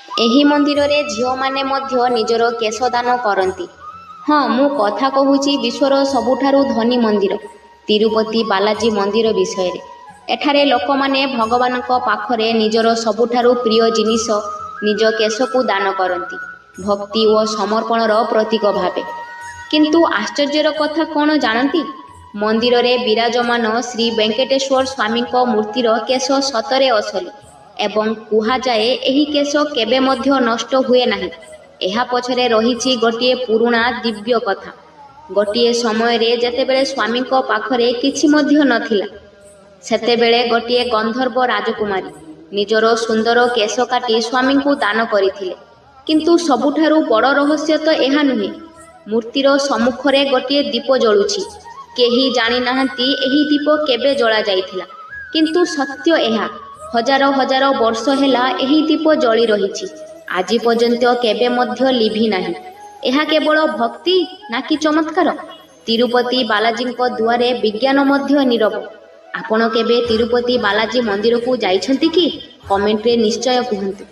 ଏହି ମନ୍ଦିରରେ ଝିଅମାନେ ମଧ୍ୟ ନିଜର କେଶ ଦାନ କରନ୍ତି। ହଁ, ମୁଁ କଥା କହୁଛି ବିଶ୍ୱର ସବୁଠାରୁ ଧନୀ ମନ୍ଦିର ତିରୁପତି ବାଲାଜୀ ମନ୍ଦିର ବିଷୟରେ। ଏଠାରେ ଲୋକମାନେ ଭଗବାନଙ୍କ ପାଖରେ ନିଜର ସବୁଠାରୁ ପ୍ରିୟ ଜିନିଷ ନିଜ କେଶକୁ ଦାନ କରନ୍ତି, ଭକ୍ତି ଓ ସମର୍ପଣର ପ୍ରତୀକ ଭାବେ। କିନ୍ତୁ ଆଶ୍ଚର୍ଯ୍ୟର କଥା କ'ଣ ଜାଣନ୍ତି? ମନ୍ଦିରରେ ବିରାଜମାନ ଶ୍ରୀ ଭେଙ୍କଟେଶ୍ୱର ସ୍ୱାମୀଙ୍କ ମୂର୍ତ୍ତିର କେଶ ସତରେ ଅସଲି ଏବଂ କୁହାଯାଏ ଏହି କେଶ କେବେ ମଧ୍ୟ ନଷ୍ଟ ହୁଏ ନାହିଁ। ଏହା ପଛରେ ରହିଛି ଗୋଟିଏ ପୁରୁଣା ଦିବ୍ୟ କଥା। ଗୋଟିଏ ସମୟରେ ଯେତେବେଳେ ସ୍ୱାମୀଙ୍କ ପାଖରେ କିଛି ମଧ୍ୟ ନଥିଲା, ସେତେବେଳେ ଗୋଟିଏ ଗନ୍ଧର୍ବ ରାଜକୁମାରୀ ନିଜର ସୁନ୍ଦର କେଶ କାଟି ସ୍ୱାମୀଙ୍କୁ ଦାନ କରିଥିଲେ। କିନ୍ତୁ ସବୁଠାରୁ ବଡ଼ ରହସ୍ୟ ତ ଏହା ନୁହେଁ। ମୂର୍ତ୍ତିର ସମ୍ମୁଖରେ ଗୋଟିଏ ଦୀପ ଜଳୁଛି। କେହି ଜାଣିନାହାନ୍ତି ଏହି ଦୀପ କେବେ ଜଳାଯାଇଥିଲା। କିନ୍ତୁ ସତ୍ୟ ଏହା, ହଜାର ହଜାର ବର୍ଷ ହେଲା ଏହି ଦୀପ ଜଳି ରହିଛି। ଆଜି ପର୍ଯ୍ୟନ୍ତ କେବେ ମଧ୍ୟ ଲିଭି ନାହିଁ। ଏହା କେବଳ ଭକ୍ତି ନା କି ଚମତ୍କାର? ତିରୁପତି ବାଲାଜୀଙ୍କ ଦୁଆରେ ବିଜ୍ଞାନ ମଧ୍ୟ ନୀରବ। ଆପଣ କେବେ ତିରୁପତି ବାଲାଜୀ ମନ୍ଦିରକୁ ଯାଇଛନ୍ତି କି? କମେଣ୍ଟରେ ନିଶ୍ଚୟ କୁହନ୍ତୁ।